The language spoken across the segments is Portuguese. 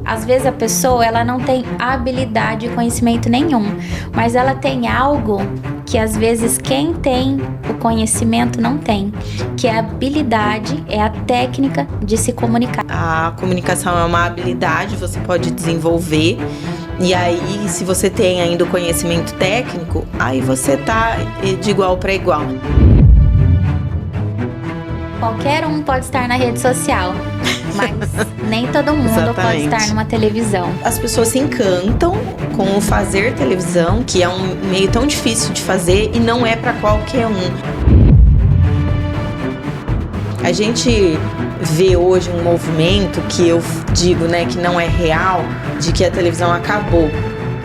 Às vezes a pessoa, ela não tem habilidade e conhecimento nenhum, mas ela tem algo que às vezes quem tem o conhecimento não tem, que é a habilidade, é a técnica de se comunicar. A comunicação é uma habilidade, você pode desenvolver. E aí, se você tem ainda o conhecimento técnico, aí você tá de igual para igual. Qualquer um pode estar na rede social, mas nem todo mundo pode estar numa televisão. As pessoas se encantam com o fazer televisão, que é um meio tão difícil de fazer e não é para qualquer um. A gente vê hoje um movimento que eu digo, né, que não é real, de que a televisão acabou.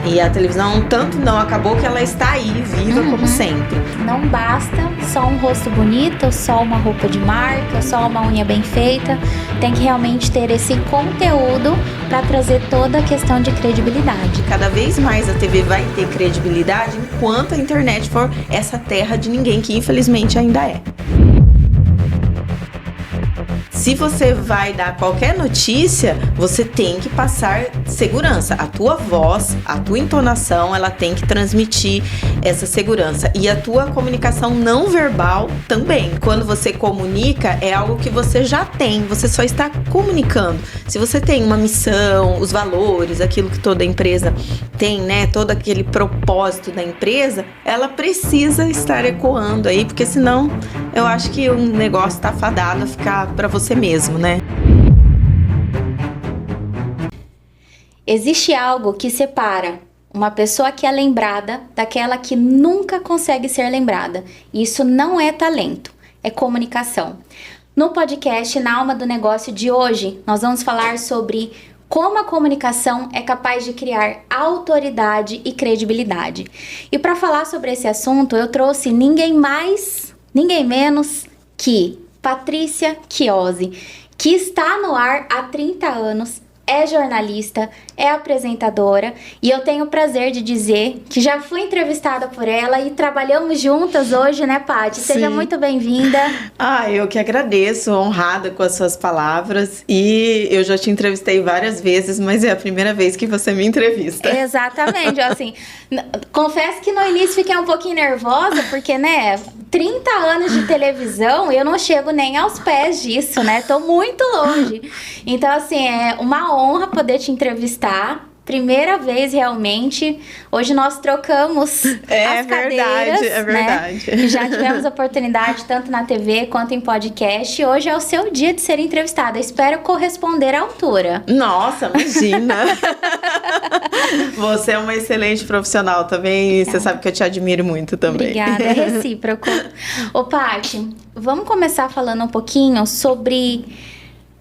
E a televisão tanto não acabou que ela está aí, viva como sempre. Não basta só um rosto bonito, só uma roupa de marca, só uma unha bem feita. Tem que realmente ter esse conteúdo para trazer toda a questão de credibilidade. Cada vez mais a TV vai ter credibilidade enquanto a internet for essa terra de ninguém, que infelizmente ainda é. Se você vai dar qualquer notícia, você tem que passar segurança. A tua voz, a tua entonação, ela tem que transmitir essa segurança. E a tua comunicação não verbal também. Quando você comunica, é algo que você já tem, você só está comunicando. Se você tem uma missão, os valores, aquilo que toda empresa tem, né? Todo aquele propósito da empresa, ela precisa estar ecoando aí, porque senão eu acho que o negócio tá fadado a ficar para você mesmo, né? Existe algo que separa uma pessoa que é lembrada daquela que nunca consegue ser lembrada. Isso não é talento, é comunicação. No podcast Na Alma do Negócio de hoje, nós vamos falar sobre como a comunicação é capaz de criar autoridade e credibilidade. E para falar sobre esse assunto, eu trouxe ninguém mais, ninguém menos que Patrícia Chiozzi, que está no ar há 30 anos, é jornalista, é apresentadora, e eu tenho o prazer de dizer que já fui entrevistada por ela e trabalhamos juntas hoje, né, Paty? Seja muito bem-vinda. Eu que agradeço, honrada com as suas palavras, e eu já te entrevistei várias vezes, mas é a primeira vez que você me entrevista. Exatamente, assim, confesso que no início fiquei um pouquinho nervosa, porque, né, 30 anos de televisão, eu não chego nem aos pés disso, né? Tô muito longe. Então, assim, é uma honra poder te entrevistar. Primeira vez, realmente. Hoje nós trocamos as cadeiras. É verdade. Né? Já tivemos oportunidade tanto na TV quanto em podcast. E hoje é o seu dia de ser entrevistada. Espero corresponder à altura. Nossa, imagina! Você é uma excelente profissional também. E você sabe que eu te admiro muito também. Obrigada, é recíproco. Ô, Paty, vamos começar falando um pouquinho sobre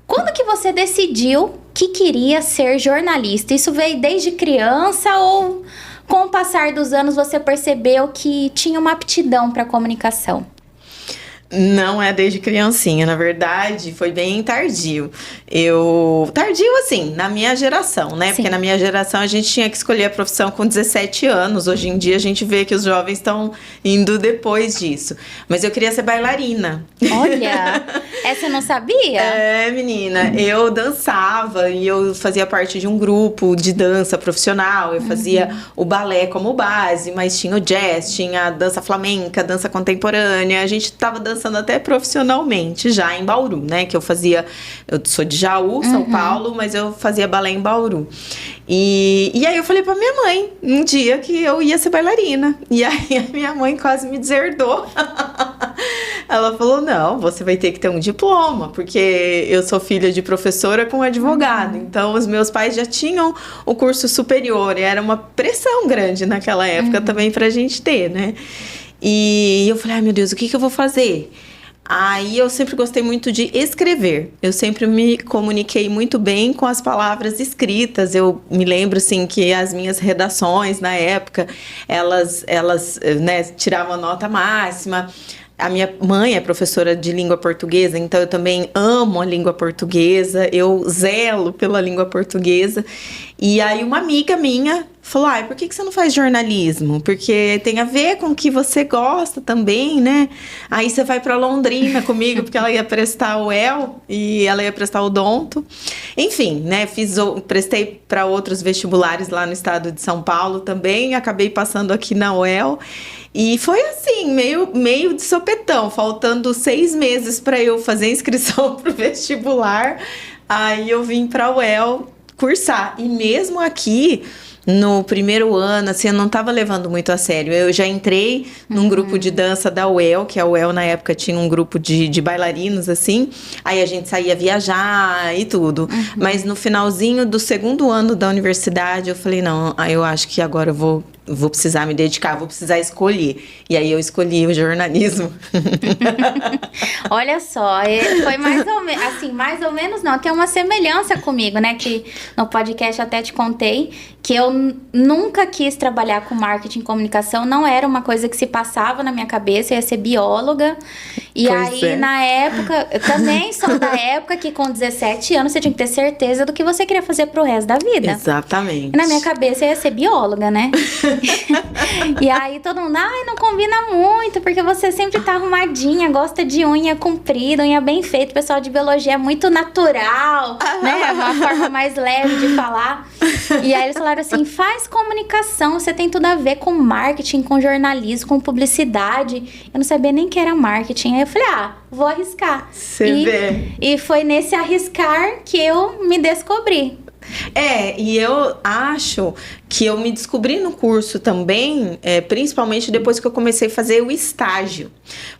quando que você decidiu que queria ser jornalista? Isso veio desde criança ou com o passar dos anos você percebeu que tinha uma aptidão para comunicação? Não é desde criancinha, na verdade, foi bem tardio. Tardio assim, na minha geração, né? Sim. Porque na minha geração a gente tinha que escolher a profissão com 17 anos. Hoje em dia a gente vê que os jovens estão indo depois disso. Mas eu queria ser bailarina. Olha, essa eu não sabia? É, menina, eu dançava e eu fazia parte de um grupo de dança profissional. Eu fazia o balé como base, mas tinha o jazz, tinha a dança flamenca, dança contemporânea. A gente tava dançando até profissionalmente já em Bauru, né? Que eu sou de Jaú, São Paulo, mas eu fazia balé em Bauru. E aí eu falei pra minha mãe, um dia, que eu ia ser bailarina. E aí a minha mãe quase me deserdou. Ela falou, não, você vai ter que ter um diploma, porque eu sou filha de professora com advogado. Então, os meus pais já tinham o curso superior. E era uma pressão grande naquela época também pra gente ter, né? E eu falei, ai meu Deus, o que eu vou fazer? Aí eu sempre gostei muito de escrever. Eu sempre me comuniquei muito bem com as palavras escritas. Eu me lembro, assim, que as minhas redações, na época, elas né, tiravam nota máxima. A minha mãe é professora de língua portuguesa, então eu também amo a língua portuguesa, eu zelo pela língua portuguesa. E aí uma amiga minha falou, por que você não faz jornalismo? Porque tem a ver com o que você gosta também, né? Aí você vai para Londrina comigo, porque ela ia prestar o UEL e ela ia prestar o odonto. Enfim, né? Prestei para outros vestibulares lá no estado de São Paulo também, acabei passando aqui na UEL. E foi assim, meio de sopetão, faltando 6 meses para eu fazer a inscrição para o vestibular. Aí eu vim para a UEL cursar. E mesmo aqui, no primeiro ano, assim, eu não estava levando muito a sério. Eu já entrei num grupo de dança da UEL, que a UEL na época tinha um grupo de bailarinos, assim. Aí a gente saía viajar e tudo. Mas no finalzinho do segundo ano da universidade, eu falei, não, eu acho que agora eu vou precisar me dedicar, vou precisar escolher. E aí eu escolhi o jornalismo. Olha só, foi mais ou menos não, tem uma semelhança comigo, né, que no podcast até te contei, que eu nunca quis trabalhar com marketing e comunicação, não era uma coisa que se passava na minha cabeça, eu ia ser bióloga. E na época, eu também sou da época que com 17 anos você tinha que ter certeza do que você queria fazer pro resto da vida. Exatamente. E na minha cabeça eu ia ser bióloga, né? E aí todo mundo, não combina muito, porque você sempre tá arrumadinha, gosta de unha comprida, unha bem feita. O pessoal de biologia é muito natural, né? Uma forma mais leve de falar. E aí eles falaram assim, faz comunicação, você tem tudo a ver com marketing, com jornalismo, com publicidade. Eu não sabia nem que era marketing. Aí eu falei, vou arriscar. Você vê. E foi nesse arriscar que eu me descobri. E eu acho que eu me descobri no curso também, principalmente depois que eu comecei a fazer o estágio.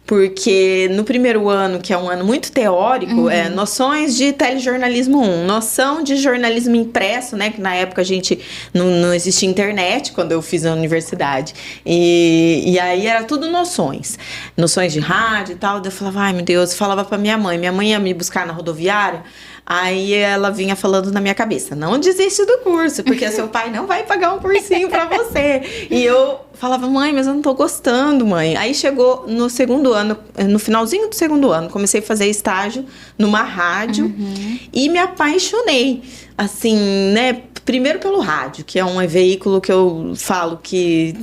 Porque no primeiro ano, que é um ano muito teórico, noções de telejornalismo 1, noção de jornalismo impresso, né? Que na época a gente não existia internet quando eu fiz a universidade. E aí era tudo noções. Noções de rádio e tal. Daí eu falava, ai meu Deus, eu falava pra minha mãe ia me buscar na rodoviária. Aí ela vinha falando na minha cabeça, não desiste do curso, porque seu pai não vai pagar um cursinho pra você. E eu falava, mãe, mas eu não tô gostando, mãe. Aí chegou no segundo ano, no finalzinho do segundo ano, comecei a fazer estágio numa rádio e me apaixonei. Assim, né? Primeiro pelo rádio, que é um veículo que eu falo que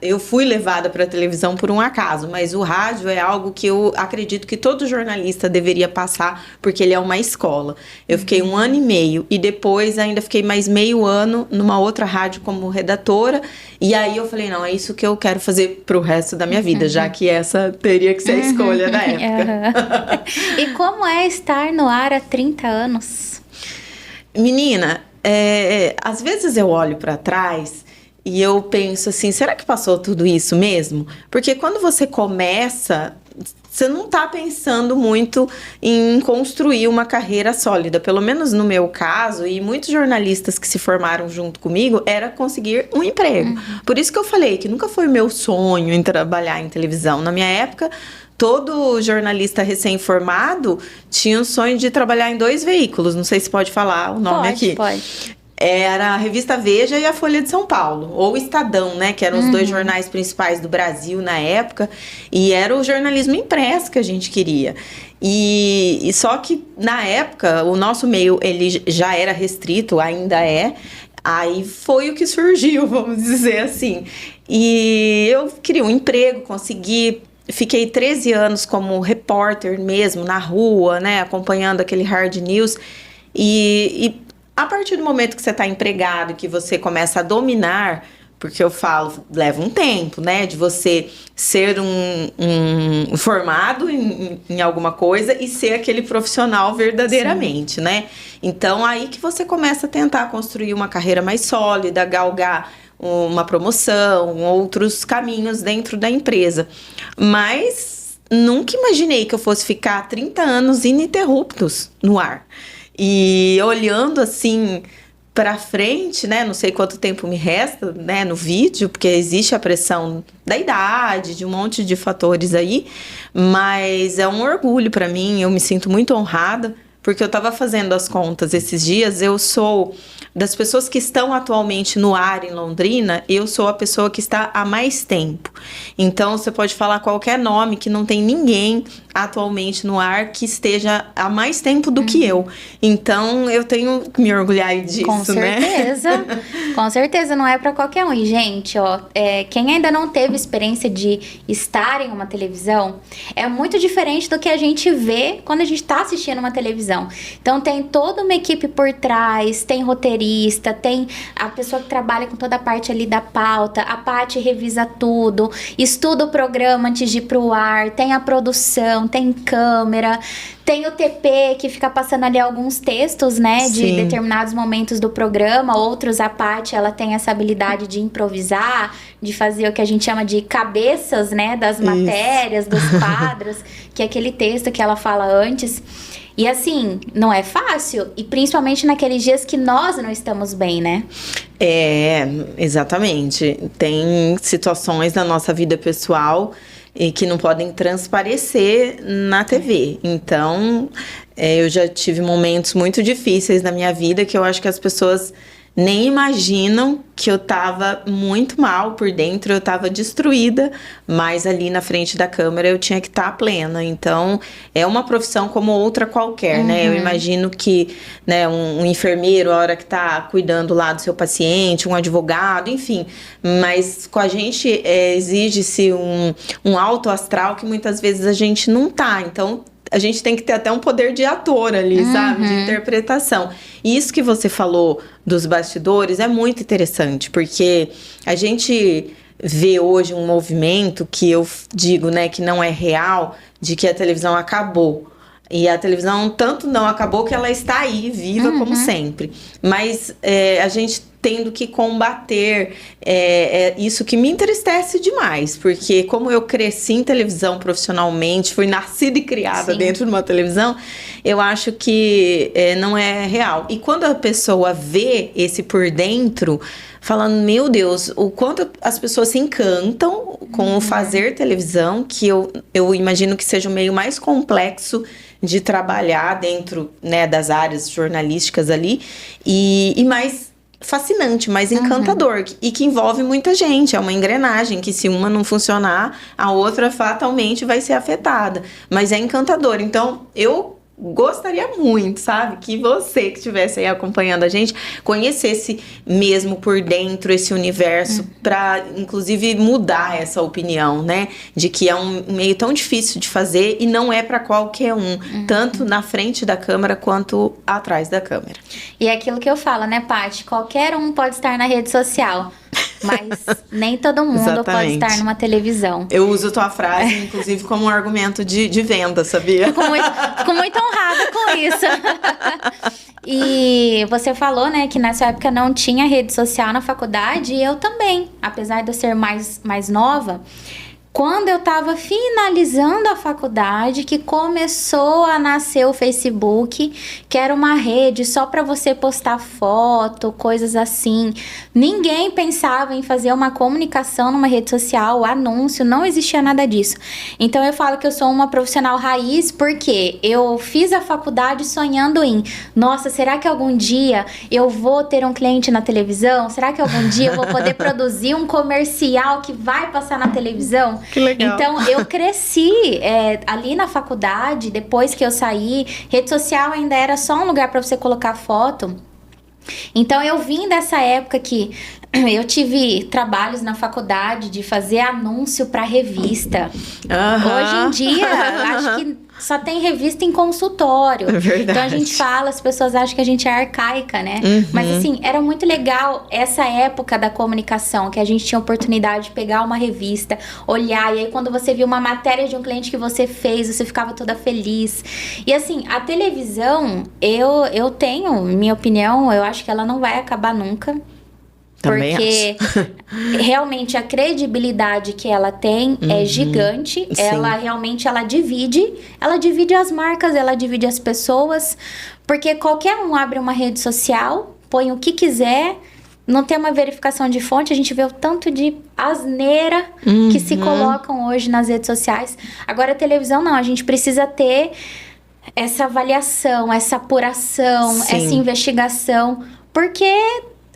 eu fui levada para a televisão por um acaso, mas o rádio é algo que eu acredito que todo jornalista deveria passar, porque ele é uma escola. Eu fiquei 1 ano e meio e depois ainda fiquei mais meio ano numa outra rádio como redatora, e aí eu falei, não, é isso que eu quero fazer pro resto da minha vida, já que essa teria que ser a escolha da época. E como é estar no ar há 30 anos? Menina, às vezes eu olho para trás e eu penso assim, será que passou tudo isso mesmo? Porque quando você começa, você não tá pensando muito em construir uma carreira sólida. Pelo menos no meu caso, e muitos jornalistas que se formaram junto comigo, era conseguir um emprego. Por isso que eu falei que nunca foi meu sonho em trabalhar em televisão. Na minha época, todo jornalista recém-formado tinha o sonho de trabalhar em 2 veículos. Não sei se pode falar o nome aqui. Pode. Era a Revista Veja e a Folha de São Paulo. Ou o Estadão, né? Que eram os 2 jornais principais do Brasil na época. E era o jornalismo impresso que a gente queria. E só que, na época, o nosso meio ele já era restrito, ainda é. Aí foi o que surgiu, vamos dizer assim. E eu queria um emprego, consegui. Fiquei 13 anos como repórter mesmo, na rua, né, acompanhando aquele hard news. E a partir do momento que você está empregado, que você começa a dominar, porque eu falo, leva um tempo, né, de você ser um formado em alguma coisa e ser aquele profissional verdadeiramente, né? Então, aí que você começa a tentar construir uma carreira mais sólida, galgar uma promoção, outros caminhos dentro da empresa. Mas nunca imaginei que eu fosse ficar 30 anos ininterruptos no ar. E olhando assim para frente, né? Não sei quanto tempo me resta, né, no vídeo, porque existe a pressão da idade, de um monte de fatores aí, mas é um orgulho para mim, eu me sinto muito honrada, porque eu estava fazendo as contas esses dias, eu sou das pessoas que estão atualmente no ar em Londrina, eu sou a pessoa que está há mais tempo. Então, você pode falar qualquer nome que não tem ninguém atualmente no ar que esteja há mais tempo do que eu. Então, eu tenho que me orgulhar disso, Com certeza. né? Com certeza, não é pra qualquer um. E, gente, ó, quem ainda não teve experiência de estar em uma televisão, é muito diferente do que a gente vê quando a gente tá assistindo uma televisão. Então, tem toda uma equipe por trás, tem roteirista, tem a pessoa que trabalha com toda a parte ali da pauta, a Paty revisa tudo, estuda o programa antes de ir pro ar, tem a produção, tem câmera, tem o TP que fica passando ali alguns textos, né, de Sim. determinados momentos do programa, outros a Paty, ela tem essa habilidade de improvisar, de fazer o que a gente chama de cabeças, né, das matérias, dos quadros, que é aquele texto que ela fala antes. E assim, não é fácil, e principalmente naqueles dias que nós não estamos bem, né? Exatamente. Tem situações na nossa vida pessoal e que não podem transparecer na TV. Então, eu já tive momentos muito difíceis na minha vida que eu acho que as pessoas nem imaginam que eu tava muito mal por dentro, eu tava destruída, mas ali na frente da câmera eu tinha que estar plena. Então, é uma profissão como outra qualquer, né? Eu imagino que, né, um enfermeiro, a hora que tá cuidando lá do seu paciente, um advogado, enfim. Mas com a gente exige-se um alto astral que muitas vezes a gente não tá. Então, a gente tem que ter até um poder de ator ali, sabe? De interpretação. E isso que você falou dos bastidores é muito interessante, porque a gente vê hoje um movimento que eu digo, né, que não é real, de que a televisão acabou. E a televisão tanto não acabou que ela está aí, viva como sempre. Mas a gente tendo que combater isso que me entristece demais. Porque como eu cresci em televisão profissionalmente, fui nascida e criada dentro de uma televisão, eu acho que não é real. E quando a pessoa vê esse por dentro, falando, meu Deus, o quanto as pessoas se encantam com o fazer televisão, que eu imagino que seja o meio mais complexo de trabalhar dentro, né, das áreas jornalísticas ali, e mais fascinante, mais encantador, e que envolve muita gente, é uma engrenagem que se uma não funcionar, a outra fatalmente vai ser afetada, mas é encantador. Então, eu gostaria muito, sabe, que você que estivesse aí acompanhando a gente conhecesse mesmo por dentro esse universo para, inclusive, mudar essa opinião, né, de que é um meio tão difícil de fazer e não é para qualquer um, tanto na frente da câmera quanto atrás da câmera. E é aquilo que eu falo, né, Paty? Qualquer um pode estar na rede social, mas nem todo mundo pode estar numa televisão. Eu uso tua frase, inclusive, como um argumento de venda, sabia? Fico muito honrada com isso. E você falou, né, que nessa época não tinha rede social na faculdade, e eu também, apesar de eu ser mais nova. Quando eu estava finalizando a faculdade, que começou a nascer o Facebook, que era uma rede só para você postar foto, coisas assim. Ninguém pensava em fazer uma comunicação numa rede social, anúncio, não existia nada disso. Então eu falo que eu sou uma profissional raiz porque eu fiz a faculdade sonhando em, nossa, será que algum dia eu vou ter um cliente na televisão? Será que algum dia eu vou poder produzir um comercial que vai passar na televisão? Que legal. Então, eu cresci ali na faculdade, depois que eu saí, rede social ainda era só um lugar para você colocar foto. Então, eu vim dessa época que eu tive trabalhos na faculdade de fazer anúncio para revista. Hoje em dia, acho que só tem revista em consultório. É verdade. Então a gente fala, as pessoas acham que a gente é arcaica, né? Mas assim, era muito legal essa época da comunicação, que a gente tinha oportunidade de pegar uma revista, olhar, e aí quando você viu uma matéria de um cliente que você fez, você ficava toda feliz. E assim, a televisão, eu tenho, minha opinião, eu acho que ela não vai acabar nunca. Também porque realmente a credibilidade que ela tem é gigante. Sim. Ela realmente divide as marcas, ela divide as pessoas, porque qualquer um abre uma rede social, põe o que quiser, não tem uma verificação de fonte. A gente vê o tanto de asneira que se colocam hoje nas redes sociais. Agora a televisão não, a gente precisa ter essa avaliação, essa apuração, Sim. essa investigação, porque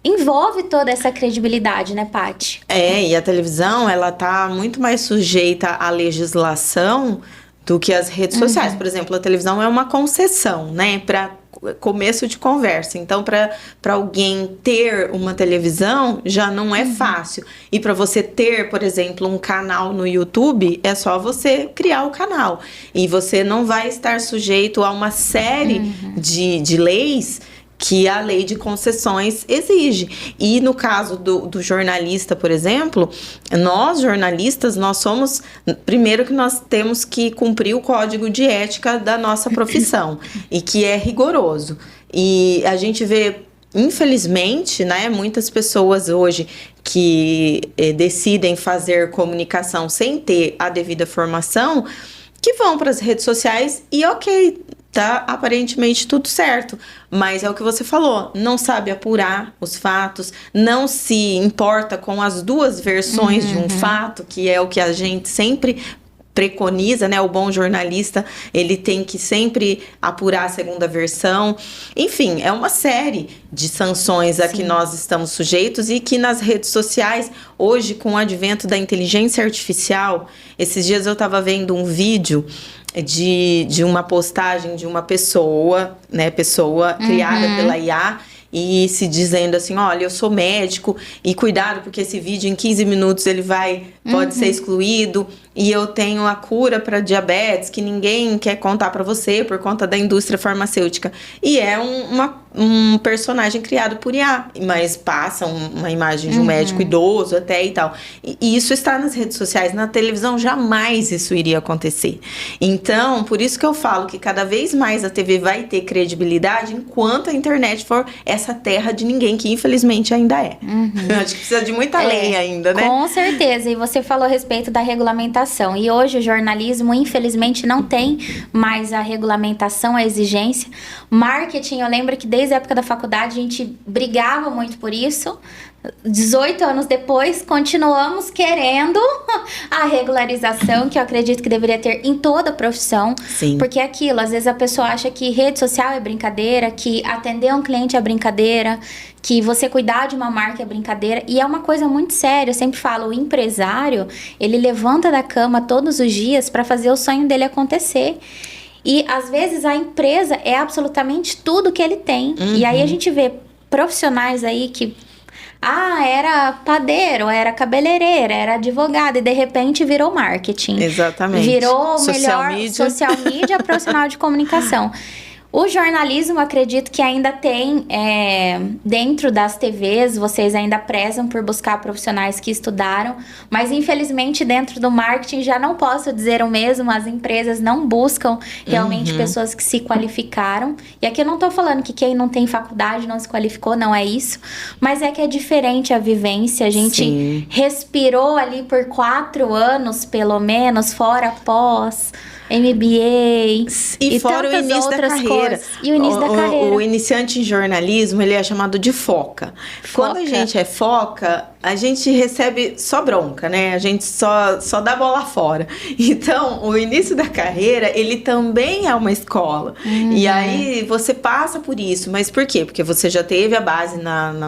envolve toda essa credibilidade, né, Paty? E a televisão, ela tá muito mais sujeita à legislação do que as redes sociais. Por exemplo, a televisão é uma concessão, né, para começo de conversa. Então, para alguém ter uma televisão já não é fácil. E para você ter, por exemplo, um canal no YouTube, é só você criar o canal. E você não vai estar sujeito a uma série de leis que a lei de concessões exige. E no caso do jornalista, por exemplo, nós jornalistas, nós somos... Primeiro que nós temos que cumprir o código de ética da nossa profissão, e que é rigoroso. E a gente vê, infelizmente, né, muitas pessoas hoje que decidem fazer comunicação sem ter a devida formação, que vão para as redes sociais e tá aparentemente tudo certo, mas é o que você falou, não sabe apurar os fatos, não se importa com as duas versões de um fato, que é o que a gente sempre preconiza, né? O bom jornalista, ele tem que sempre apurar a segunda versão. Enfim, é uma série de sanções a que nós estamos sujeitos, e que nas redes sociais, hoje, com o advento da inteligência artificial, esses dias eu estava vendo um vídeo de uma postagem de uma pessoa, né, criada pela IA, e se dizendo assim, olha, eu sou médico e cuidado porque esse vídeo em 15 minutos ele pode ser excluído, e eu tenho a cura para diabetes que ninguém quer contar para você por conta da indústria farmacêutica. E é um personagem criado por IA, mas passa uma imagem de um médico idoso até e tal. E isso está nas redes sociais. Na televisão jamais isso iria acontecer. Então, por isso que eu falo que cada vez mais a TV vai ter credibilidade enquanto a internet for essa terra de ninguém, que infelizmente ainda é. Acho que precisa de muita lei ainda, né? Com certeza. E você falou a respeito da regulamentação. E hoje o jornalismo, infelizmente, não tem mais a regulamentação, a exigência. Marketing, eu lembro que desde a época da faculdade a gente brigava muito por isso. 18 anos depois, continuamos querendo a regularização, que eu acredito que deveria ter em toda a profissão. Sim. Porque é aquilo, às vezes a pessoa acha que rede social é brincadeira, que atender um cliente é brincadeira, que você cuidar de uma marca é brincadeira. E é uma coisa muito séria. Eu sempre falo, o empresário, ele levanta da cama todos os dias para fazer o sonho dele acontecer. E às vezes a empresa é absolutamente tudo que ele tem. E aí a gente vê profissionais aí que... era padeiro, era cabeleireira, era advogado, e de repente virou marketing. Exatamente. Virou social melhor media. social media, profissional de comunicação. O jornalismo, acredito que ainda tem, dentro das TVs, vocês ainda prezam por buscar profissionais que estudaram, mas infelizmente dentro do marketing já não posso dizer o mesmo, as empresas não buscam realmente pessoas que se qualificaram. E aqui eu não tô falando que quem não tem faculdade não se qualificou, não é isso, mas é que é diferente a vivência, a gente respirou ali por 4 anos, pelo menos, fora pós... MBA e fora o início da carreira. E o início da carreira. O iniciante em jornalismo, ele é chamado de foca. Quando a gente é foca, a gente recebe só bronca, né? A gente só dá bola fora. Então, o início da carreira, ele também é uma escola. E aí, você passa por isso. Mas por quê? Porque você já teve a base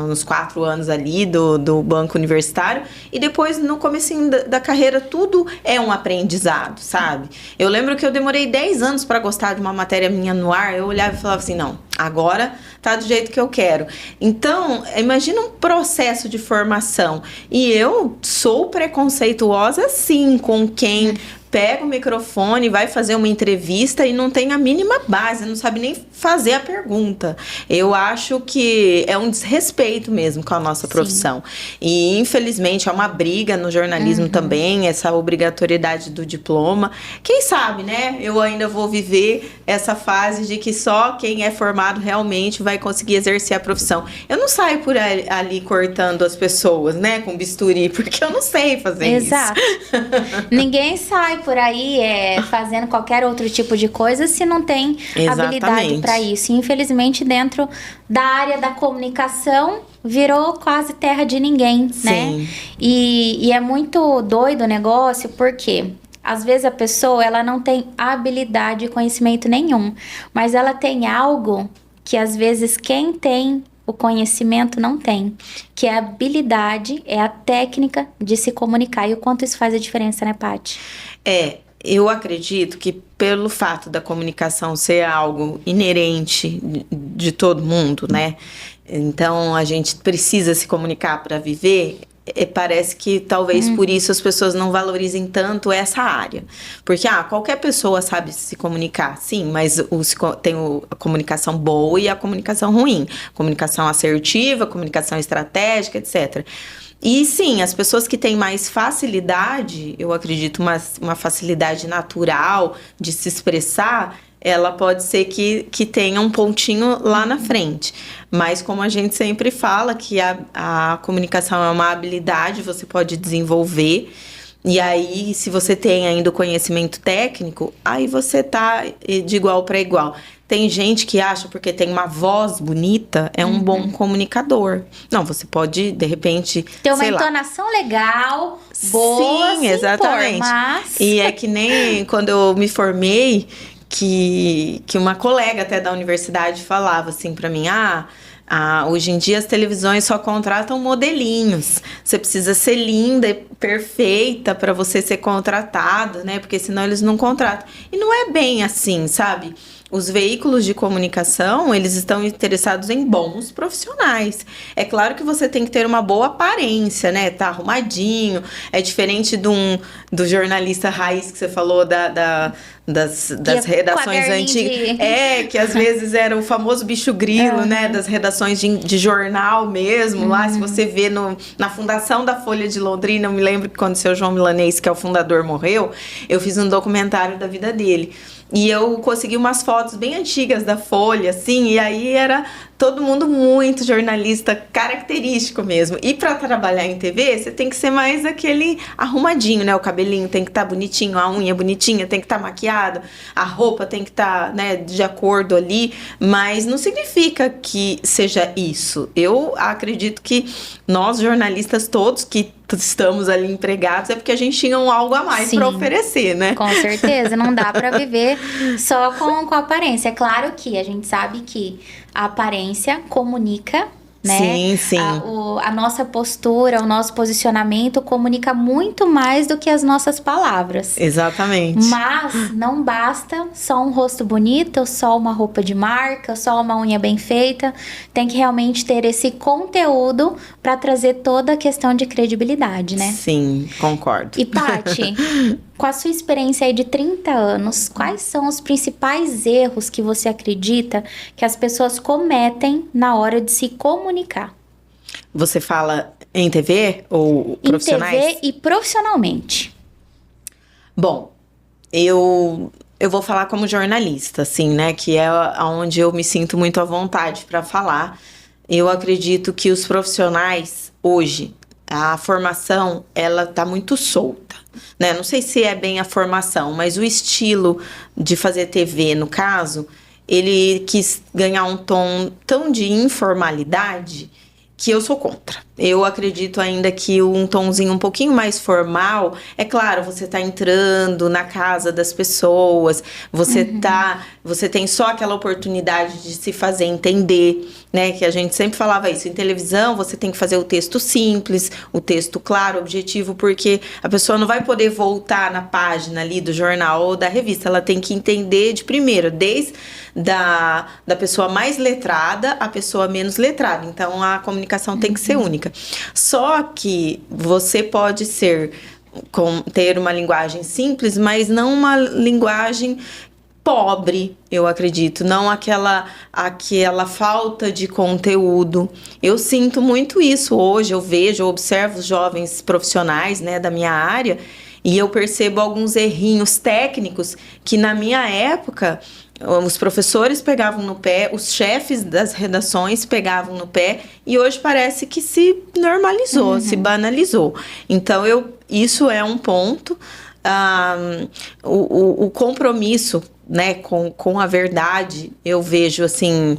nos 4 anos ali do banco universitário. E depois, no comecinho da carreira, tudo é um aprendizado, sabe? Eu lembro que eu demorei 10 anos para gostar de uma matéria minha no ar. Eu olhava e falava assim, não, agora tá do jeito que eu quero. Então, imagina um processo de formação. E eu sou preconceituosa, sim, com quem pega o microfone, vai fazer uma entrevista e não tem a mínima base, não sabe nem fazer a pergunta. Eu acho que é um desrespeito mesmo com a nossa profissão. E, infelizmente, é uma briga no jornalismo também, essa obrigatoriedade do diploma. Quem sabe, né? Eu ainda vou viver essa fase de que só quem é formado realmente vai conseguir exercer a profissão. Eu não saio por ali cortando as pessoas, né? Com bisturi, porque eu não sei fazer isso. Exato. Ninguém sai por aí fazendo qualquer outro tipo de coisa se não tem habilidade para isso. E, infelizmente, dentro da área da comunicação, virou quase terra de ninguém, né? E é muito doido o negócio, porque às vezes a pessoa ela não tem habilidade e conhecimento nenhum, mas ela tem algo que às vezes quem tem o conhecimento não tem, que é a habilidade, é a técnica de se comunicar. E o quanto isso faz a diferença, né, Paty? eu acredito que pelo fato da comunicação ser algo inerente de todo mundo, né? Então, a gente precisa se comunicar para viver. Parece que talvez por isso as pessoas não valorizem tanto essa área. Porque, qualquer pessoa sabe se comunicar, sim, mas tem a comunicação boa e a comunicação ruim. Comunicação assertiva, comunicação estratégica, etc. E sim, as pessoas que têm mais facilidade, eu acredito, uma facilidade natural de se expressar, ela pode ser que tenha um pontinho lá na frente. Mas como a gente sempre fala, que a comunicação é uma habilidade, você pode desenvolver. E aí, se você tem ainda o conhecimento técnico, aí você tá de igual para igual. Tem gente que acha, porque tem uma voz bonita, é um bom comunicador. Não, você pode, de repente, ter uma entonação legal, boa, sim, exatamente. Mas... E é que nem quando eu me formei, que uma colega até da universidade falava assim para mim, hoje em dia as televisões só contratam modelinhos. Você precisa ser linda e perfeita para você ser contratada, né? Porque senão eles não contratam. E não é bem assim, sabe? Os veículos de comunicação, eles estão interessados em bons profissionais. É claro que você tem que ter uma boa aparência, né? Tá arrumadinho. É diferente do jornalista raiz que você falou das redações antigas. Que às vezes era o famoso bicho grilo, né? Das redações de jornal mesmo. Lá, se você vê na fundação da Folha de Londrina, eu me lembro que quando o seu João Milanês, que é o fundador, morreu, eu fiz um documentário da vida dele. E eu consegui umas fotos bem antigas da Folha, assim, e aí era todo mundo muito jornalista característico mesmo. E para trabalhar em TV, você tem que ser mais aquele arrumadinho, né? O cabelinho tem que estar bonitinho, a unha bonitinha, tem que estar maquiado, a roupa tem que estar, né, de acordo ali, mas não significa que seja isso. Eu acredito que nós, jornalistas todos que estamos ali empregados, é porque a gente tinha algo a mais para oferecer, né? Com certeza, não dá para viver só com a aparência. É claro que a gente sabe que a aparência comunica, né? Sim, sim. A nossa postura, o nosso posicionamento comunica muito mais do que as nossas palavras. Exatamente. Mas não basta só um rosto bonito, só uma roupa de marca, só uma unha bem feita. Tem que realmente ter esse conteúdo para trazer toda a questão de credibilidade, né? Sim, concordo. E Paty, com a sua experiência aí de 30 anos, quais são os principais erros que você acredita que as pessoas cometem na hora de se comunicar? Você fala em TV ou profissionais? Em TV e profissionalmente. Bom, eu vou falar como jornalista, assim, né? Que é onde eu me sinto muito à vontade para falar. Eu acredito que os profissionais, hoje, a formação, ela tá muito solta, né? Não sei se é bem a formação, mas o estilo de fazer TV, no caso, ele quis ganhar um tom tão de informalidade que eu sou contra. Eu acredito ainda que um tomzinho um pouquinho mais formal, é claro, você tá entrando na casa das pessoas, você tem só aquela oportunidade de se fazer entender, né? Que a gente sempre falava isso, em televisão você tem que fazer o texto simples, o texto claro, objetivo, porque a pessoa não vai poder voltar na página ali do jornal ou da revista, ela tem que entender de primeiro, desde da pessoa mais letrada à pessoa menos letrada. Então, a comunicação tem que ser única. Só que você pode ter uma linguagem simples, mas não uma linguagem pobre, eu acredito, não aquela falta de conteúdo. Eu sinto muito isso hoje, eu observo os jovens profissionais, né, da minha área, e eu percebo alguns errinhos técnicos que na minha época os professores pegavam no pé, os chefes das redações pegavam no pé, e hoje parece que se normalizou, se banalizou. Então, isso é um ponto. O compromisso, né, com a verdade, eu vejo assim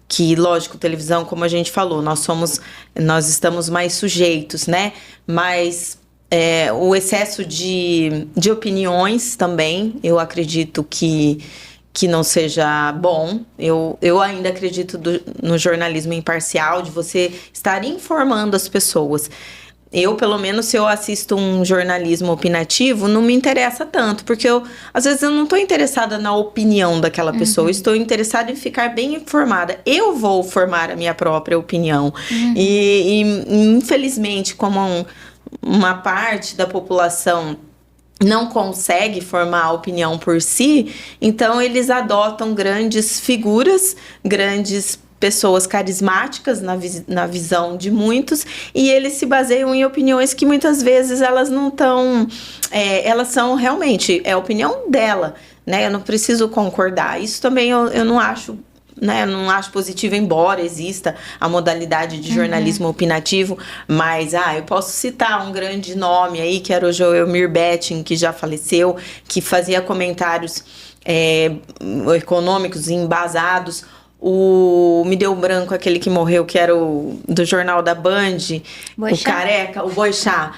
que, lógico, televisão, como a gente falou, nós estamos mais sujeitos, né? Mas o excesso de opiniões também, eu acredito que não seja bom. Eu ainda acredito no jornalismo imparcial, de você estar informando as pessoas. eu, pelo menos, se eu assisto um jornalismo opinativo, não me interessa tanto, porque às vezes eu não estou interessada na opinião daquela pessoa, eu estou interessada em ficar bem informada. Eu vou formar a minha própria opinião. E infelizmente, como uma parte da população não consegue formar a opinião por si, então eles adotam grandes figuras, grandes pessoas carismáticas na visão de muitos, e eles se baseiam em opiniões que muitas vezes elas não estão, elas são realmente, é a opinião dela, né? Eu não preciso concordar. Isso também eu não acho, né, não acho positivo, embora exista a modalidade de jornalismo opinativo, mas eu posso citar um grande nome aí, que era o Joelmir Betting, que já faleceu, que fazia comentários econômicos embasados. Me deu branco, aquele que morreu, que era do Jornal da Band, o careca, o Boixá.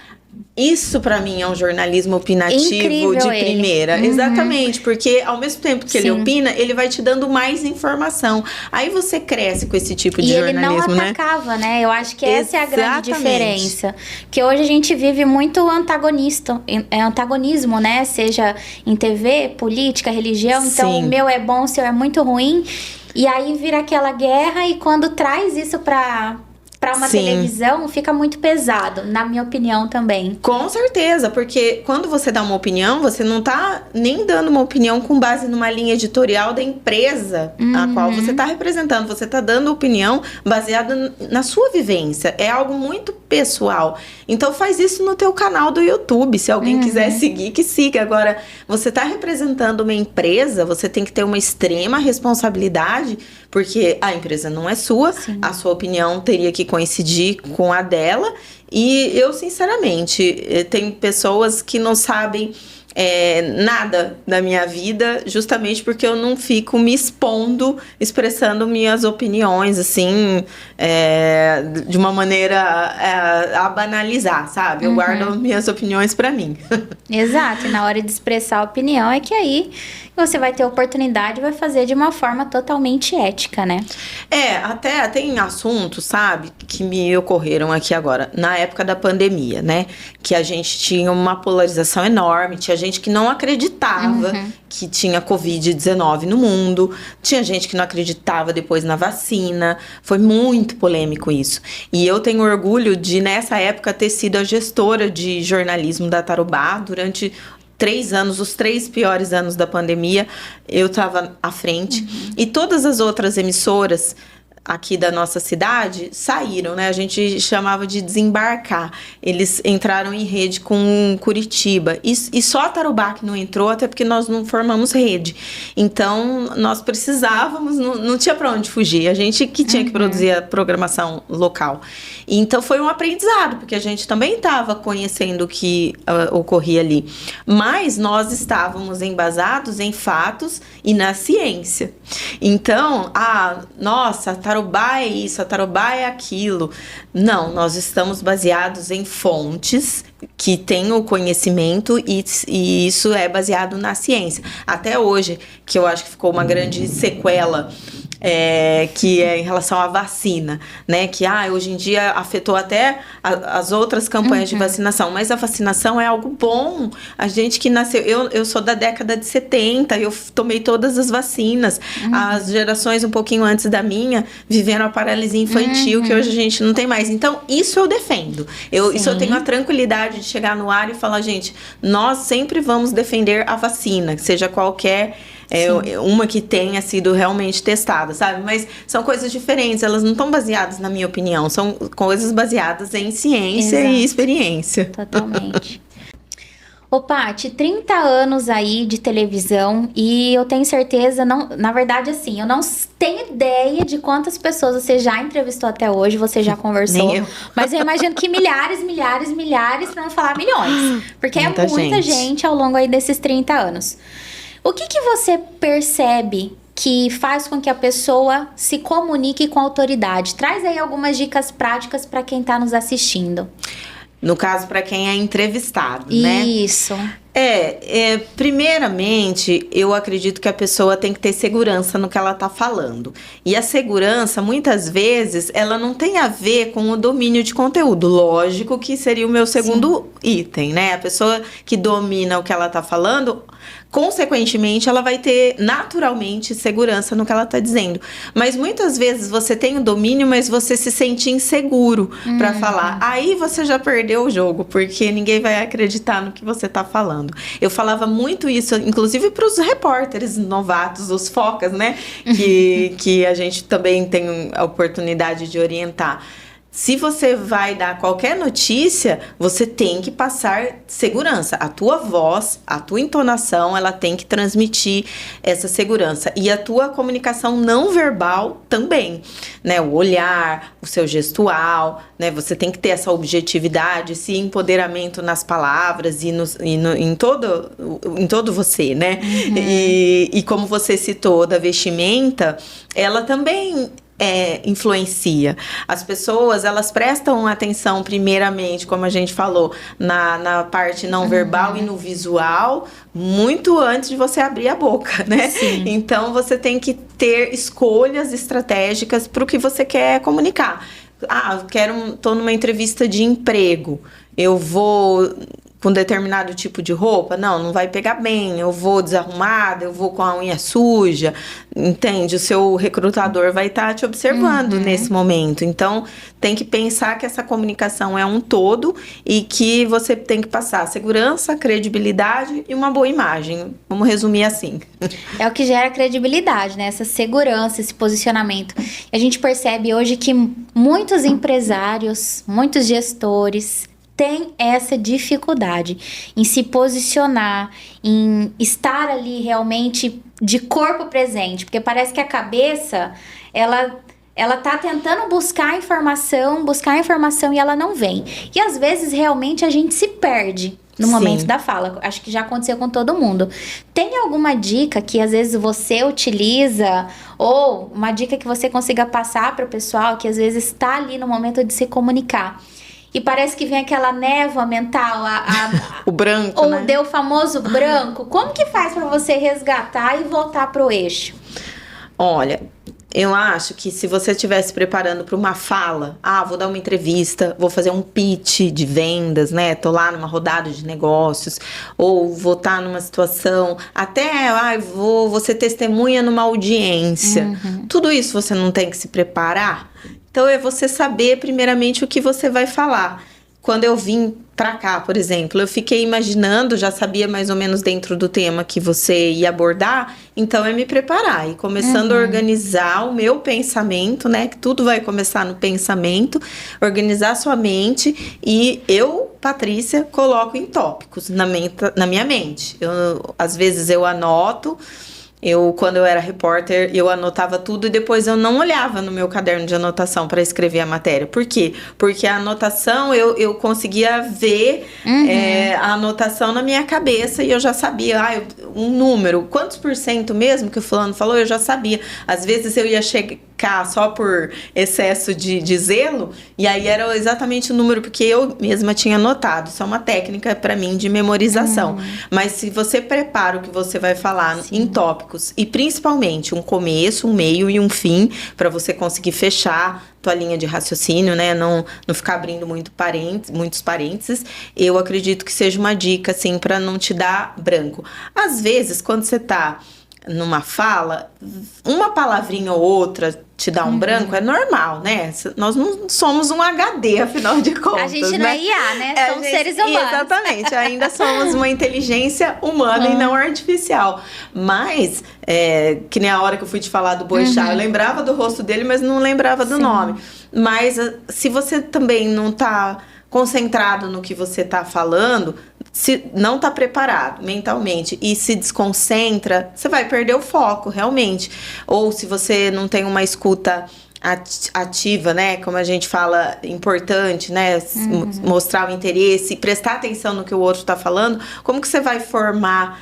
Isso, pra mim, é um jornalismo opinativo incrível de primeira. Exatamente, porque ao mesmo tempo que ele opina, ele vai te dando mais informação. Aí você cresce com esse tipo de jornalismo, né? E ele não atacava, né? Eu acho que essa é a grande diferença. Que hoje a gente vive muito antagonismo, né? Seja em TV, política, religião. Então, o meu é bom, o seu é muito ruim. E aí vira aquela guerra, e quando traz isso pra uma televisão, fica muito pesado, na minha opinião também. Com certeza, porque quando você dá uma opinião, você não tá nem dando uma opinião com base numa linha editorial da empresa a qual você tá representando. Você tá dando opinião baseada na sua vivência. É algo muito pessoal. Então faz isso no teu canal do YouTube. Se alguém quiser seguir, que siga. Agora, você tá representando uma empresa, você tem que ter uma extrema responsabilidade, porque a empresa não é sua, a sua opinião teria que coincidir com a dela. E eu, sinceramente, tem pessoas que não sabem nada da minha vida, justamente porque eu não fico me expondo, expressando minhas opiniões, assim, de uma maneira a banalizar, sabe? Eu guardo minhas opiniões pra mim. Exato, e na hora de expressar a opinião é que aí você vai ter oportunidade e vai fazer de uma forma totalmente ética, né? Até tem assuntos, sabe, que me ocorreram aqui agora, na época da pandemia, né? Que a gente tinha uma polarização enorme, tinha gente que não acreditava que tinha Covid-19 no mundo, tinha gente que não acreditava depois na vacina, foi muito polêmico isso. E eu tenho orgulho de, nessa época, ter sido a gestora de jornalismo da Tarobá durante 3 anos, os 3 piores anos da pandemia, eu estava à frente. E todas as outras emissoras aqui da nossa cidade saíram, né? A gente chamava de desembarcar. Eles entraram em rede com Curitiba. E só a Tarobá que não entrou, até porque nós não formamos rede. Então, nós precisávamos, não tinha para onde fugir. A gente que tinha que produzir a programação local. E então, foi um aprendizado, porque a gente também estava conhecendo o que ocorria ali. Mas nós estávamos embasados em fatos e na ciência. Então, nossa, a Tarobá é isso, a Tarobá é aquilo. Não, nós estamos baseados em fontes que têm o conhecimento e isso é baseado na ciência. Até hoje, que eu acho que ficou uma grande sequela, que é em relação à vacina, né? Que hoje em dia afetou até as outras campanhas de vacinação, mas a vacinação é algo bom. A gente que nasceu, eu sou da década de 70, eu tomei todas as vacinas. As gerações um pouquinho antes da minha viveram a paralisia infantil, que hoje a gente não tem mais. Então, isso eu defendo. Isso eu tenho a tranquilidade de chegar no ar e falar, gente, nós sempre vamos defender a vacina, seja qualquer uma que tenha sido realmente testada, sabe? Mas são coisas diferentes, elas não estão baseadas na minha opinião, são coisas baseadas em ciência e experiência. Totalmente. Ô, Paty, 30 anos aí de televisão e eu tenho certeza, na verdade, assim, eu não tenho ideia de quantas pessoas você já entrevistou até hoje, você já conversou. Nem eu. Mas eu imagino que milhares, pra não falar milhões. Porque muita gente ao longo aí desses 30 anos. O que você percebe que faz com que a pessoa se comunique com a autoridade? Traz aí algumas dicas práticas para quem está nos assistindo. No caso, para quem é entrevistado, né? Isso. Primeiramente, eu acredito que a pessoa tem que ter segurança no que ela está falando. E a segurança, muitas vezes, ela não tem a ver com o domínio de conteúdo. Lógico que seria o meu segundo item, né? A pessoa que domina o que ela está falando, consequentemente, ela vai ter naturalmente segurança no que ela está dizendo. Mas muitas vezes você tem o domínio, mas você se sente inseguro para falar. Aí você já perdeu o jogo, porque ninguém vai acreditar no que você está falando. Eu falava muito isso, inclusive para os repórteres novatos, os focas, né? Que a gente também tem a oportunidade de orientar. Se você vai dar qualquer notícia, você tem que passar segurança. A tua voz, a tua entonação, ela tem que transmitir essa segurança. E a tua comunicação não verbal também, né? O olhar, o seu gestual, né? Você tem que ter essa objetividade, esse empoderamento nas palavras em todo você, né? E como você citou da vestimenta, ela também influencia. As pessoas, elas prestam atenção primeiramente, como a gente falou, na parte não verbal e no visual, muito antes de você abrir a boca, né? Sim. Então, você tem que ter escolhas estratégicas para o que você quer comunicar. Tô numa entrevista de emprego, eu vou com determinado tipo de roupa, não vai pegar bem, eu vou desarrumada, eu vou com a unha suja, entende? O seu recrutador vai estar te observando nesse momento. Então, tem que pensar que essa comunicação é um todo e que você tem que passar segurança, credibilidade e uma boa imagem. Vamos resumir assim. É o que gera credibilidade, né? Essa segurança, esse posicionamento. E a gente percebe hoje que muitos empresários, muitos gestores tem essa dificuldade em se posicionar, em estar ali realmente de corpo presente, porque parece que a cabeça, ela tá tentando buscar informação e ela não vem. E às vezes realmente a gente se perde no momento da fala. Acho que já aconteceu com todo mundo. Tem alguma dica que às vezes você utiliza, ou uma dica que você consiga passar para o pessoal que às vezes está ali no momento de se comunicar? E parece que vem aquela névoa mental, o branco, ou né? deu o famoso branco. Como que faz para você resgatar e voltar pro eixo? Olha, eu acho que se você estiver se preparando para uma fala, vou dar uma entrevista, vou fazer um pitch de vendas, né? Tô lá numa rodada de negócios, ou vou estar numa situação, até vou ser testemunha numa audiência. Tudo isso você não tem que se preparar? Então, é você saber, primeiramente, o que você vai falar. Quando eu vim pra cá, por exemplo, eu fiquei imaginando, já sabia mais ou menos dentro do tema que você ia abordar, então é me preparar e começando a organizar o meu pensamento, né? Que tudo vai começar no pensamento, organizar sua mente e eu, Patrícia, coloco em tópicos na minha mente. Às vezes eu anoto. Quando eu era repórter, eu anotava tudo e depois eu não olhava no meu caderno de anotação para escrever a matéria. Por quê? Porque a anotação, eu conseguia ver a anotação na minha cabeça e eu já sabia, um número, quantos por cento mesmo que o fulano falou, eu já sabia. Às vezes eu ia checar só por excesso de zelo, e aí era exatamente o número, porque eu mesma tinha anotado. Isso é uma técnica para mim de memorização. Mas se você prepara o que você vai falar em tópicos, e principalmente um começo, um meio e um fim, para você conseguir fechar tua linha de raciocínio, né? Não ficar abrindo muitos parênteses. Eu acredito que seja uma dica, assim, para não te dar branco. Às vezes, quando você tá numa fala, uma palavrinha ou outra te dá um branco, é normal, né? Nós não somos um HD, afinal de contas. A gente não é IA, né? Somos seres humanos. Exatamente, ainda somos uma inteligência humana e não artificial. Mas, que nem a hora que eu fui te falar do Boixá, eu lembrava do rosto dele, mas não lembrava do nome. Mas, se você também não tá concentrado no que você tá falando, se não tá preparado mentalmente e se desconcentra, você vai perder o foco, realmente. Ou se você não tem uma escuta ativa, né? Como a gente fala, importante, né? Mostrar o interesse, prestar atenção no que o outro tá falando, como que você vai formar